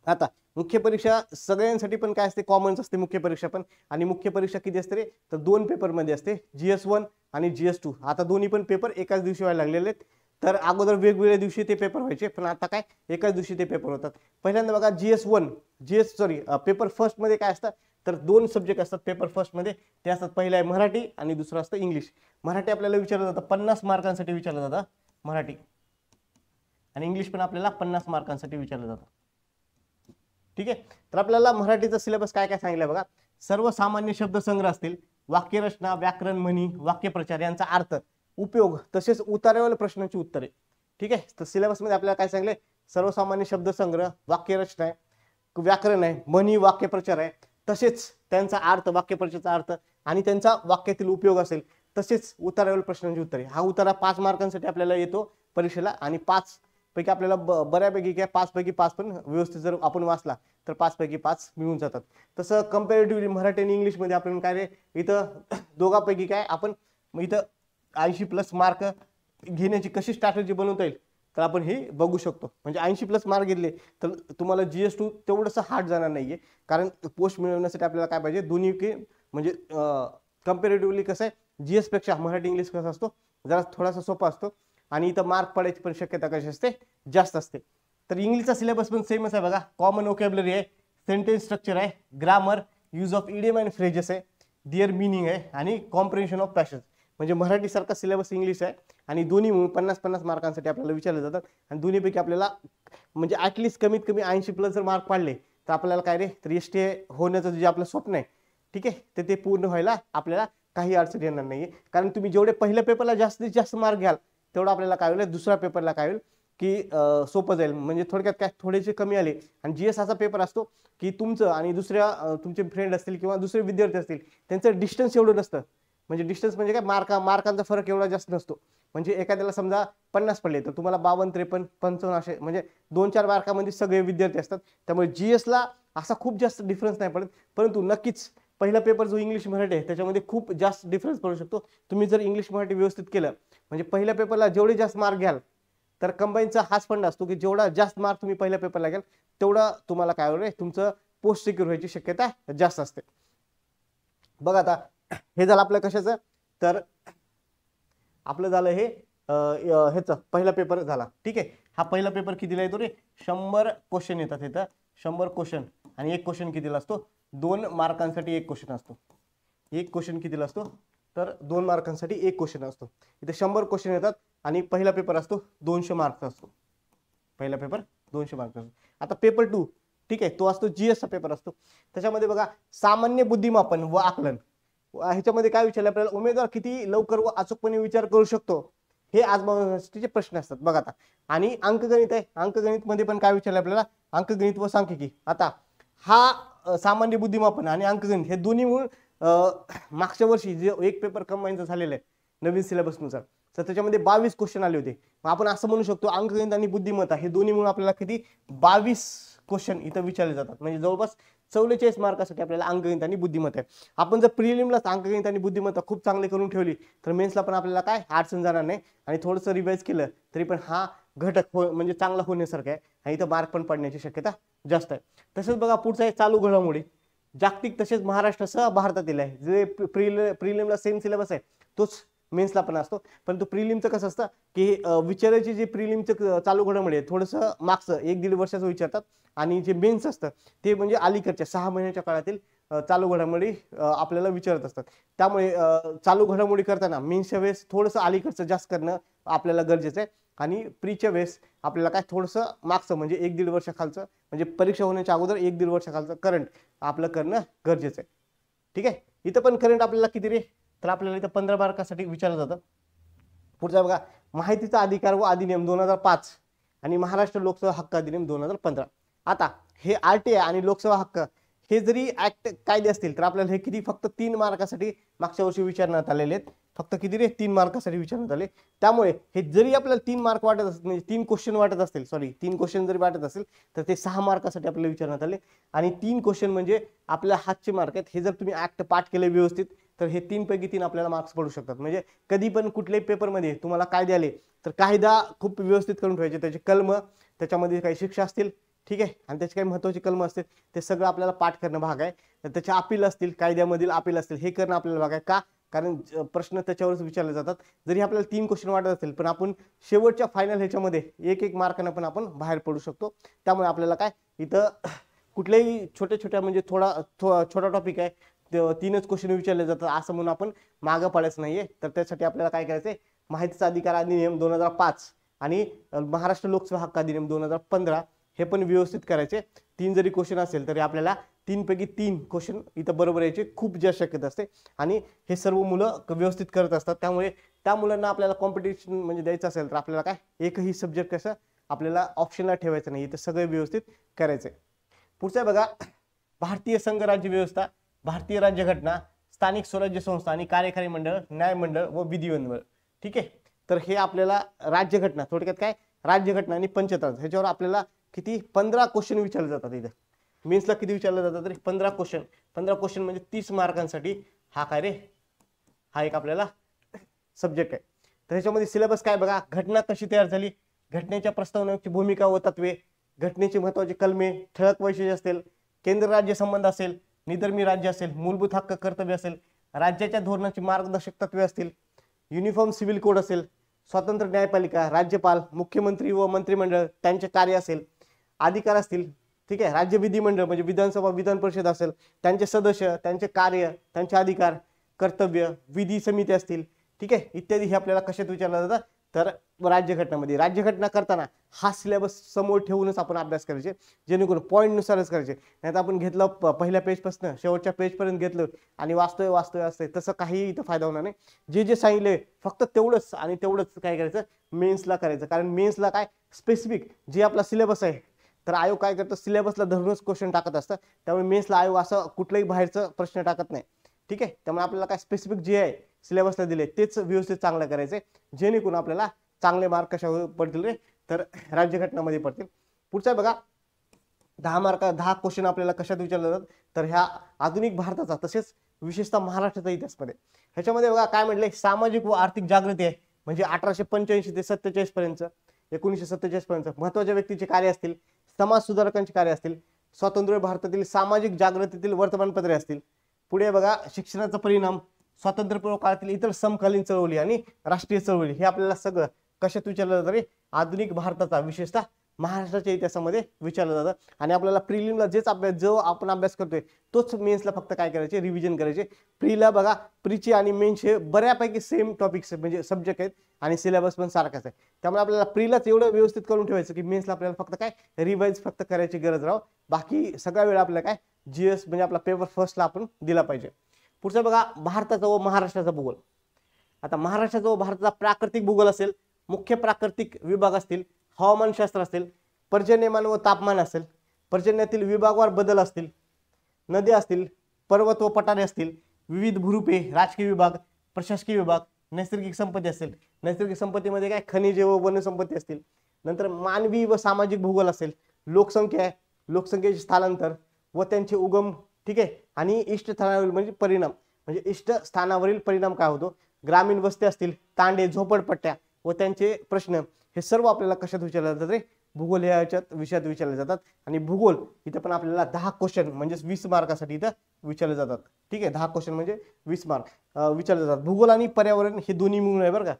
आता मुख्य परीक्षा सगळ्यांसाठी पण काय असते, कॉमन्स असते मुख्य परीक्षा पण. आणि मुख्य परीक्षा किती असते रे, तर 2 पेपर मध्ये असते, GS1 आणि GS2. आता दोन्ही पण पेपर एकाच दिवशी व्हायला लागलेले आहेत. तर अगोदर वेगवेगळ्या दिवशी ते पेपर व्हायचे, पण आता काय एकाच दिवशी ते पेपर होतात. पहिल्यांदा बघा पेपर फर्स्ट मध्ये काय असतं, तर 2 सब्जेक्ट असतात पेपर फर्स्ट मध्ये. ते असतात, पहिला आहे मराठी आणि दुसरं असतं इंग्लिश. मराठी आपल्याला विचारलं जातं 50 मार्कांसाठी विचारलं जातं मराठी, आणि इंग्लिश पण आपल्याला 50 मार्कांसाठी विचारलं जातं. ठीक आहे. तर आपल्याला मराठीचा सिलेबस काय काय सांगितलं बघा. सर्वसामान्य शब्दसंग्रह असतील, वाक्यरचना, व्याकरण, म्हणी, वाक्यप्रचार यांचा अर्थ, उपयोग तसेच उतार्यावर प्रश्नांची उत्तरे. ठीक आहे. तर सिलेबस मध्ये आपल्याला काय सांगितलंय, सर्वसामान्य शब्दसंग्रह, वाक्यरचना आहे, व्याकरण आहे, म्हणी, वाक्यप्रचार आहे, तसेच त्यांचा अर्थ, वाक्यप्रचाराचा अर्थ आणि त्यांचा वाक्यातील उपयोग असेल, तसेच उतार्यावर प्रश्नांची उत्तरे. हा उतारा 5 मार्कांसाठी आपल्याला येतो परीक्षेला आणि 5 पैकी आपल्याला बऱ्यापैकी काय 5 पैकी 5 पण व्यवस्थित जर आपण वाचला तर 5 पैकी 5 मिळून जातात. तसं कम्पॅरेटिव्हली मराठी आणि इंग्लिशमध्ये आपण काय रे इथं दोघांपैकी काय आपण इथं 80+ मार्क घेण्याची कशी स्ट्रॅटेजी बनवता येईल तर आपण हे बघू शकतो. म्हणजे 80+ मार्क घेतले तर तुम्हाला GS2 तेवढंसं हार्ड जाणार नाहीये, कारण पोस्ट मिळवण्यासाठी आपल्याला काय पाहिजे दोन्ही की म्हणजे कम्पॅरेटिव्हली कसं आहे GS पेक्षा मराठी इंग्लिश कसा असतो जरा थोडासा सोपा असतो आणि इथं मार्क पडायची पण शक्यता कशी असते जास्त असते. तर इंग्लिशचा सिलेबस पण सेमच आहे बघा. कॉमन व्होकॅब्युलरी आहे, सेंटेन्स स्ट्रक्चर आहे, grammar, use of idiom and phrases आहे, दिअर मिनिंग आहे आणि कॉम्प्रिहेन्शन ऑफ पॅशन्स. म्हणजे मराठीसारखा सिलेबस इंग्लिश आहे आणि दोन्ही मिळून 50-50 मार्कांसाठी आपल्याला विचारले जातात आणि दोन्हीपैकी आपल्याला म्हणजे ॲटलिस्ट कमीत कमी 80+ जर मार्क पाडले तर आपल्याला काय रे तर STA होण्याचं जे आपलं स्वप्न आहे ठीक आहे तर ते पूर्ण व्हायला आपल्याला काही अडचण येणार नाहीये. कारण तुम्ही जेवढे पहिल्या पेपरला जास्तीत जास्त मार्क घ्याल तेवढं आपल्याला काय होईल दुसऱ्या पेपरला काय होईल की सोपं जाईल. म्हणजे थोडक्यात काय थोडेसे कमी आले आणि GS असा पेपर असतो की तुमचं आणि दुसऱ्या तुमचे फ्रेंड असतील किंवा दुसरे विद्यार्थी असतील त्यांचं डिस्टन्स एवढं नसतं. म्हणजे डिस्टन्स म्हणजे काय मार्कांचा फरक एवढा जास्त नसतो. म्हणजे एखाद्याला समजा 50 पडले तर तुम्हाला 52, 53, 55 असे म्हणजे 2-4 मार्कामध्ये सगळे विद्यार्थी असतात. त्यामुळे GSला असा खूप जास्त डिफरन्स नाही पडत. परंतु नक्कीच पहिला पेपर जो इंग्लिश मराठी आहे त्याच्यामध्ये खूप जास्त डिफरन्स पडू शकतो. तुम्ही जर इंग्लिश मराठी व्यवस्थित केलं म्हणजे पहिल्या पेपरला जेवढे जास्त मार्क घ्याल तर कंबाईनचा हाच फंड असतो की जेवढा जास्त मार्क तुम्ही पहिल्या पेपरला घ्याल तेवढा तुम्हाला काय होईल तुमचं पोस्ट सिक्युअर व्हायची शक्यता जास्त असते. बघा आता हे झालं आपलं कशाचं तर आपलं झालं हे ह्याचं पहिला पेपर झाला ठीक आहे. हा पहिला पेपर कितीला येतो रे 100 क्वेश्चन येतात इथं 100 क्वेश्चन आणि एक क्वेश्चन कितीला असतो 2 मार्कांसाठी एक क्वेश्चन असतो. एक क्वेश्चन कितीला असतो तर 2 मार्कांसाठी एक क्वेश्चन असतो. इथे 100 क्वेश्चन येतात आणि पहिला पेपर असतो 200 मार्कचा असतो. पहिला पेपर 200 मार्कचा असतो. आता पेपर 2 ठीक आहे तो असतो GSचा पेपर असतो. त्याच्यामध्ये बघा सामान्य बुद्धिमापन व आकलन ह्याच्यामध्ये काय विचारलं आपल्याला उमेदवार किती लवकर व अचूकपणे विचार करू शकतो हे आजमावण्याचे प्रश्न असतात बघा आता. आणि अंकगणित आहे. अंकगणित मध्ये पण काय विचारलं आपल्याला अंकगणित व सांख्यिकी. आता हा सामान्य बुद्धिमापन आणि अंकगणित हे दोन्ही मिळून मागच्या वर्षी जे एक पेपर कंबाईनचा झालेला आहे नवीन सिलेबसनुसार तर त्याच्यामध्ये 22 क्वेश्चन आले होते. आपण असं म्हणू शकतो अंकगणित आणि बुद्धिमत्ता हे दोन्ही मिळून आपल्याला किती 22 क्वेश्चन इथं विचारले जातात. म्हणजे जवळपास 44 मार्कासाठी आपल्याला अंकगणित आणि बुद्धिमत्ता आहे. आपण जर प्रिलिमला अंकगणित आणि बुद्धिमत्ता खूप चांगले करून ठेवली तर मेन्सला पण आपल्याला काय अडचण जाणार नाही आणि थोडंसं रिवाइज केलं तरी पण हा घटक म्हणजे चांगला होण्यासारखा आहे आणि इथं मार्क पण पडण्याची शक्यता जास्त आहे. तसेच बघा पुढचा आहे चालू घडामोडी जागतिक तसेच महाराष्ट्रासह भारतातील आहे. जे प्रिलिमला सेम सिलेबस आहे तोच मेन्सला पण असतो. परंतु प्रिलिमचं कसं असतं की विचारायची जे प्रिलिमचं चालू घडामोडी आहे थोडंसं मागचं 1-1.5 वर्षाचं विचारतात आणि जे मेन्स असतं ते म्हणजे अलीकडच्या 6 महिन्याच्या काळातील चालू घडामोडी आपल्याला विचारत असतात. त्यामुळे चालू घडामोडी करताना मेन्सच्या वेळेस थोडंसं अलीकडचं जास्त करणं आपल्याला गरजेचं आहे आणि प्रीच्या वेळेस आपल्याला काय थोडंसं मागचं म्हणजे 1-1.5 वर्षाखालचं म्हणजे परीक्षा होण्याच्या अगोदर 1-1.5 वर्षाखालचं करंट आपलं करणं गरजेचं आहे. ठीक आहे. इथं पण करंट आपल्याला किती रे तर आपल्याला इथं 15 मार्कासाठी विचारलं जातं. पुढचा बघा माहितीचा अधिकार व अधिनियम 2005 आणि महाराष्ट्र लोकसेवा हक्क अधिनियम 2015. आता हे RTI आणि लोकसेवा हक्क हे जरी ऍक्ट कायदे असतील तर आपल्याला हे किती फक्त 3 मार्कासाठी मागच्या वर्षी विचारण्यात आलेले आहेत. फक्त किती रे 3 मार्कासाठी विचारण्यात आले. त्यामुळे हे जरी आपल्याला 3 मार्क वाटत असतील म्हणजे 3 क्वेश्चन वाटत असतील 3 क्वेश्चन जरी वाटत असेल तर ते 6 मार्कासाठी आपल्याला विचारण्यात आले आणि 3 क्वेश्चन म्हणजे आपल्या हातचे मार्क आहेत. हे जर तुम्ही ऍक्ट पाठ केले व्यवस्थित तर हे 3 पैकी 3 आपल्याला मार्क्स पडू शकतात. म्हणजे कधी पण कुठल्याही पेपरमध्ये तुम्हाला कायदे आले तर कायदा खूप व्यवस्थित करून ठेवायचे. त्याचे कलम त्याच्यामध्ये काही शिक्षा असतील ठीक आहे आणि त्याचे काही महत्त्वाचे कलम असतील ते सगळं आपल्याला पाठ करणं भाग आहे. तर त्याचे अपील असतील कायद्यामधील अपील असतील हे करणं आपल्याला भाग आहे. का कारण प्रश्न त्याच्यावरच विचारले जातात. जरी आपल्याला 3 क्वेश्चन वाटत असतील पण आपण शेवटच्या फायनल ह्याच्यामध्ये 1-1 मार्काने पण आपण बाहेर पडू शकतो. त्यामुळे आपल्याला काय इथं कुठल्याही छोट्या म्हणजे छोटा टॉपिक आहे 3च क्वेश्चन विचारले जातात असं म्हणून आपण मागं पडायचं नाहीये. तर त्यासाठी आपल्याला काय करायचंय माहितीचा अधिकार अधिनियम 2005 आणि महाराष्ट्र लोकसेवा हक्क अधिनियम 2015 हे पण व्यवस्थित करायचे. 3 जरी क्वेश्चन असेल तरी आपल्याला 3 पैकी 3 क्वेश्चन इथं बरोबर यायचे खूप जास्त शक्यता असते आणि हे सर्व मुलं व्यवस्थित करत असतात. त्यामुळे त्या मुलांना आपल्याला कॉम्पिटिशन म्हणजे द्यायचं असेल तर आपल्याला काय एकही सब्जेक्ट कसं आपल्याला ऑप्शनला ठेवायचं नाही. इथं सगळे व्यवस्थित करायचे. पुढचं बघा भारतीय संघ राज्य व्यवस्था भारतीय राज्यघटना स्थानिक स्वराज्य संस्था आणि कार्यकारी मंडळ न्यायमंडळ व विधिमंडळ. ठीक आहे. तर हे आपल्याला राज्यघटना थोडक्यात काय राज्यघटना आणि पंचतंत्र ह्याच्यावर आपल्याला किती 15 क्वेश्चन विचारले जातात. इथे मेन्सला किती विचारले जातात तरी 15 क्वेश्चन. 15 क्वेश्चन म्हणजे 30 मार्कांसाठी हा काय रे, हा एक आपल्याला सब्जेक्ट आहे. तर ह्याच्यामध्ये सिलेबस काय बघा, घटना कशी तयार झाली, घटनेच्या प्रस्तावनेची भूमिका व तत्वे, घटनेची महत्वाची कलमे, ठळक वैशिष्ट्ये असतील, केंद्र राज्य संबंध असेल, निधर्मी राज्य असेल, मूलभूत हक्क कर्तव्य असेल, राज्याच्या धोरणाची मार्गदर्शक तत्वे असतील, युनिफॉर्म सिव्हिल कोड असेल, स्वतंत्र न्यायपालिका, राज्यपाल, मुख्यमंत्री व मंत्रिमंडळ त्यांचे कार्य असेल, अधिकार असतील, ठीक आहे, राज्य विधिमंडळ म्हणजे विधानसभा विधान परिषद असेल, त्यांचे सदस्य, त्यांचे कार्य, त्यांचे अधिकार, कर्तव्य, विधी समिती असतील, ठीक आहे, इत्यादी हे आपल्याला कशात विचारलं जातं तर राज्यघटनामध्ये. राज्यघटना करताना हा सिलेबस समोर ठेवूनच आपण अभ्यास करायचे, जेणेकरून पॉईंट नुसारच करायचे. नाही तर आपण घेतलं पहिल्या पेजपासून शेवटच्या पेजपर्यंत घेतलं आणि वाचतोय तसं काही इथं फायदा होणार नाही. जे जे सांगितले फक्त तेवढंच आणि तेवढंच काय करायचं मेन्सला करायचं. कारण मेन्सला काय स्पेसिफिक जे आपला सिलेबस आहे तर आयोग काय करतं सिलेबसला धरूनच क्वेश्चन टाकत असतं. त्यामुळे मेन्सला आयोग असं कुठलाही बाहेरचं प्रश्न टाकत नाही. ठीक आहे, त्यामुळे आपल्याला काय स्पेसिफिक जे आहे सिलेबसला दिले तेच व्यवस्थित चांगलं करायचंय, जेणेकरून आपल्याला चांगले मार्क कशावर पडतील रे तर राज्यघटनामध्ये पडतील. पुढचा बघा 10 क्वेश्चन आपल्याला कशात विचारले जातात तर ह्या आधुनिक भारताचा तसेच विशेषतः महाराष्ट्राचा इतिहासमध्ये. ह्याच्यामध्ये बघा काय म्हटलंय, सामाजिक व आर्थिक जागृती आहे म्हणजे 1885 ते 47 पर्यंत 1947 पर्यंत महत्वाच्या व्यक्तीचे कार्य असतील, समाज सुधारकांचे कार्य असतील, स्वातंत्र्य भारतातील सामाजिक जागृतीतील वर्तमानपत्रे असतील. पुढे बघा शिक्षणाचा परिणाम, स्वातंत्र्यपूर्व काळातील इतर समकालीन चळवळी आणि राष्ट्रीय चळवळी हे आपल्याला सगळं कशात विचारलं जातं रे आधुनिक भारताचा विशेषतः महाराष्ट्राच्या इतिहासामध्ये विचारलं जातं. आणि आपल्याला प्रिलिमला जो आपण अभ्यास करतोय तोच मेन्सला फक्त काय करायचे रिव्हिजन करायचे. प्रीला बघा प्रीचे आणि मेन्सचे बऱ्यापैकी सेम टॉपिक्स म्हणजे सब्जेक्ट आहेत आणि सिलेबस पण सारखाच आहे. त्यामुळे आपल्याला प्रीलाच एवढं व्यवस्थित करून ठेवायचं की मेन्सला आपल्याला फक्त काय रिवाइज फक्त करायची गरज राहो, बाकी सगळा वेळ आपल्याला काय जीएस म्हणजे आपला पेपर फर्स्टला आपण दिला पाहिजे. पुढचं बघा भारताचा व महाराष्ट्राचा भूगोल. आता महाराष्ट्राचा व भारताचा प्राकृतिक भूगोल असेल, मुख्य प्राकृतिक विभाग असतील, हवामानशास्त्र असेल, पर्जन्यमान व तापमान असेल, पर्जन्यातील विभागवार बदल असतील, नद्या असतील, पर्वत व पठारे असतील, विविध भूरूपे, राजकीय विभाग, प्रशासकीय विभाग, नैसर्गिक संपत्ती असेल, नैसर्गिक संपत्तीमध्ये काय खनिजे व वनसंपत्ती असतील, नंतर मानवी व सामाजिक भूगोल असेल, लोकसंख्या, लोकसंख्येचे स्थलांतर व त्यांचे उगम, ठीक आहे, आणि इष्ट स्थानावरील म्हणजे परिणाम म्हणजे इष्ट स्थानावरील परिणाम काय होतो, ग्रामीण वस्ती असतील, तांडे, झोपडपट्ट्या व त्यांचे प्रश्न हे सर्व आपल्याला कशात विचारले जातात रे भूगोल या विषयात विचारले जातात. आणि भूगोल इथं पण आपल्याला 10 क्वेश्चन म्हणजे 20 मार्कासाठी इथं विचारले जातात. ठीक आहे, 10 क्वेश्चन म्हणजे 20 मार्क विचारले जातात. भूगोल आणि पर्यावरण हे दोन्ही मिळून आहे बरं का,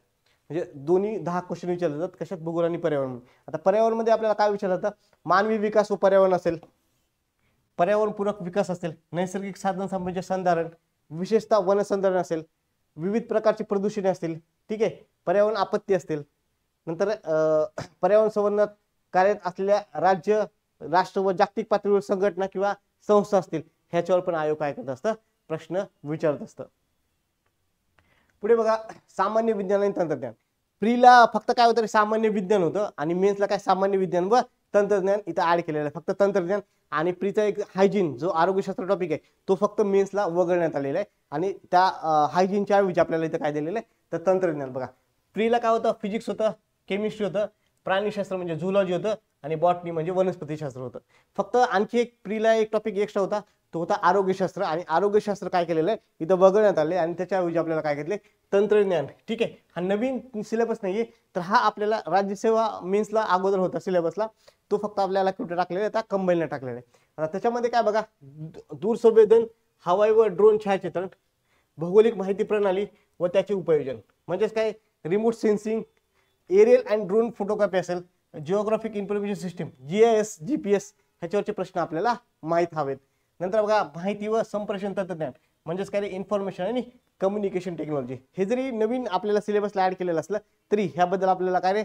म्हणजे दोन्ही 10 क्वेश्चन विचारले जातात कशात भूगोल आणि पर्यावरण. आता पर्यावरण मध्ये आपल्याला काय विचारलं जातं, मानवी विकास व पर्यावरण असेल, पर्यावरणपूरक विकास असेल, नैसर्गिक साधन संपत्तीचे संधारण, विशेषतः वनसंधारण असेल, विविध प्रकारची प्रदूषणे असतील, ठीक आहे, पर्यावरण आपत्ती असतील, नंतर पर्यावरण संवर्धनात कार्यरत असलेल्या राज्य, राष्ट्र व जागतिक पातळीवर संघटना किंवा संस्था असतील, ह्याच्यावर पण आयोग काय करत असतं प्रश्न विचारत असतं. पुढे बघा सामान्य विज्ञान आणि तंत्रज्ञान. प्रीला फक्त काय होतं सामान्य विज्ञान होतं आणि मेन्सला काय सामान्य विज्ञान व तंत्रज्ञान इथं ऍड केलेलं आहे. फक्त तंत्रज्ञान आणि प्रीचा एक हायजीन जो आरोग्यशास्त्र टॉपिक आहे तो फक्त मेन्सला वगळण्यात आलेला आहे आणि त्या हायजीनच्या ऐवजी आपल्याला इथं काय दिलेलं आहे तर तंत्रज्ञान. बघा प्रीला काय होतं फिजिक्स होतं, केमिस्ट्री होतं, प्राणीशास्त्र म्हणजे झुलॉजी होतं आणि बॉटनी म्हणजे वनस्पतीशास्त्र होतं. फक्त आणखी एक प्रीला एक टॉपिक एक्स्ट्रा होता तो होता आरोग्यशास्त्र आणि आरोग्यशास्त्र काय केलेलं आहे इथं वगळण्यात आले आणि त्याच्याऐवजी आपल्याला काय घेतले तंत्रज्ञान. ठीक आहे, हा नवीन सिलेबस नाहीये तर हा आपल्याला राज्यसेवा मेन्सला अगोदर होता सिलेबसला, तो फक्त आपल्याला कुठे टाकलेला आहे आता कंबाईनला टाकलेला आहे. आता त्याच्यामध्ये काय बघा दूरसंवेदन, हवाई व ड्रोन छायाचित्रण, भौगोलिक माहिती प्रणाली व त्याचे उपयोजन म्हणजेच काय remote sensing, aerial and drone photography असेल, geographic information system GIS GPS ह्याच्यावरचे प्रश्न आपल्याला माहीत हवेत. नंतर बघा माहिती व संप्रेषण तंत्रज्ञान म्हणजेच काय इन्फॉर्मेशन आणि कम्युनिकेशन टेक्नॉलॉजी. हे जरी नवीन आपल्याला सिलेबसला ऍड केलेलं असलं तरी ह्याबद्दल आपल्याला काय रे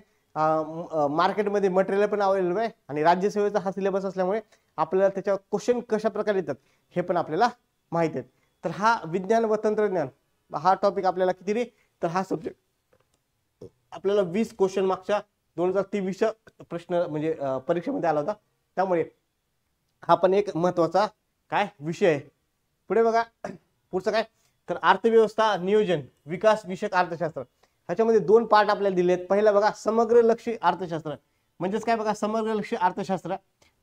मार्केटमध्ये मटेरियल पण अवेलेबल आहे आणि राज्यसेवेचा हा सिलेबस असल्यामुळे आपल्याला त्याच्यावर क्वेश्चन कशा प्रकारे येतात हे पण आपल्याला माहित आहेत. तर हा विज्ञान व तंत्रज्ञान हा टॉपिक आपल्याला किती रे तर हा सब्जेक्ट आपल्याला 20 क्वेश्चन मागच्या 2023 प्रश्न म्हणजे परीक्षेमध्ये आला होता. त्यामुळे हा पण एक महत्वाचा काय विषय आहे. पुढे बघा पुढचं काय तर अर्थव्यवस्था नियोजन विकास विषयक अर्थशास्त्र. ह्याच्यामध्ये दोन पार्ट आपल्याला दिले आहेत. पहिला बघा समग्र लक्ष्य अर्थशास्त्र, म्हणजेच काय बघा समग्र लक्ष्य अर्थशास्त्र,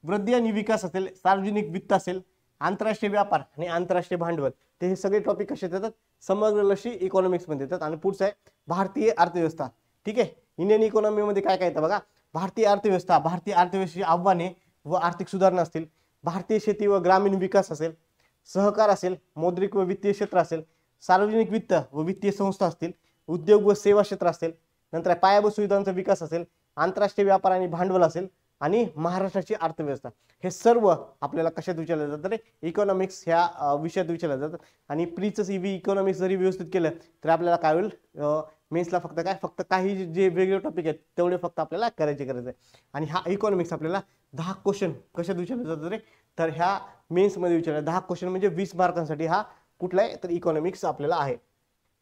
वृद्धी आणि विकास असेल, सार्वजनिक वित्त असेल, आंतरराष्ट्रीय व्यापार आणि आंतरराष्ट्रीय भांडवल, ते हे सगळे टॉपिक कसे येतात समग्र लक्ष्य इकॉनॉमिक्स मध्ये येतात. आणि पुढचं आहे भारतीय अर्थव्यवस्था. ठीक आहे, इंडियन इकॉनॉमी मध्ये काय काय येतं बघा, भारतीय अर्थव्यवस्थेची आव्हाने व आर्थिक सुधारणा असतील, भारतीय शेती व ग्रामीण विकास असेल, सहकार असेल, मौद्रिक व वित्तीय क्षेत्र असेल, सार्वजनिक वित्त व वित्तीय संस्था असतील, उद्योग व सेवा क्षेत्र असेल, नंतर पायाभूत सुविधांचा विकास असेल, आंतरराष्ट्रीय व्यापार आणि भांडवल असेल, आणि महाराष्ट्राची अर्थव्यवस्था, हे सर्व आपल्याला कशात विचारलं जातं रे, इकॉनॉमिक्स ह्या विषयात विचारलं जातं. आणि प्रीचं सीव्ही इकॉनॉमिक्स जरी व्यवस्थित केलं तर आपल्याला काय होईल, मेन्सला फक्त काही जे वेगळे टॉपिक आहेत तेवढे फक्त आपल्याला करायचे आहे. आणि हा इकॉनॉमिक्स आपल्याला 10 क्वेश्चन कशात विचारलं जातं रे, तर ह्या मेन्समध्ये विचारलं 10 क्वेश्चन, म्हणजे 20 मार्कांसाठी हा कुठला आहे तर इकॉनॉमिक्स आपल्याला आहे.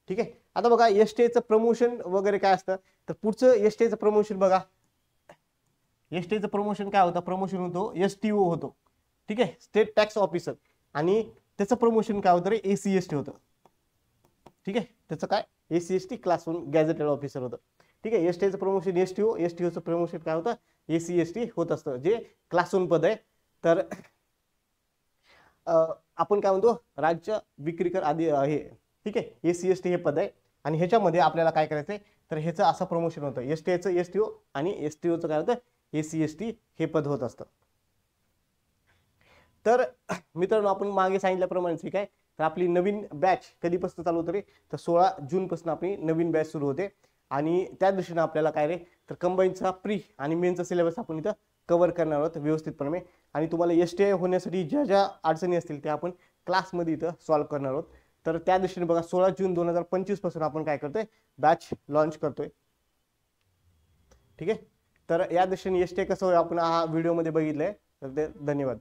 ठीक आहे, आता बघा एसटीएचं प्रमोशन वगैरे काय असतं, तर पुढचं एसटीएचं प्रमोशन बघा, एसटीचं प्रमोशन काय होतं, प्रमोशन होतो एसटीओ होतो. ठीक आहे, स्टेट टॅक्स ऑफिसर, आणि त्याचं प्रमोशन काय होतं रे, एसीएसटी होतं. ठीक आहे, त्याचं काय एसीएसटी क्लास 1 गॅझेटेड ऑफिसर होतं. ठीक आहे, एसटीचं प्रमोशन एसटीओ, एसटीओचं प्रमोशन काय होतं एसीएसटी होत असतं, जे क्लास 1 पद आहे. तर आपण काय म्हणतो राज्य विक्रीकर आधी हे. ठीक आहे, एसीएसटी हे पद आहे. आणि ह्याच्यामध्ये आपल्याला काय करायचंय तर ह्याचं असं प्रमोशन होतं, एसटीएचं एसटीओ आणि एसटीओचं काय होतं एसीएसटी हे पद होत असतं. तर मित्रांनो आपण मागे सांगितल्याप्रमाणे ठीक आहे, तर आपली नवीन बॅच कधीपासून चालू होते रे, तर 16 जून पासून आपली नवीन बॅच सुरू होते. आणि त्या दृष्टीने आपल्याला काय रे, तर कंबाईनचा प्री आणि मेनचा सिलेबस आपण इथं कव्हर करणार आहोत व्यवस्थितपणे. आणि तुम्हाला एसटीआय होण्यासाठी ज्या ज्या अडचणी असतील त्या आपण क्लासमध्ये इथं सॉल्व्ह करणार आहोत. तर त्या दृष्टीने बघा 16 जून 2025 पासून आपण काय करतोय, बॅच लॉन्च करतोय. ठीक आहे, तर या दृष्टीने एसटीआय कसं आपण हा व्हिडिओमध्ये बघितलंय, तर धन्यवाद.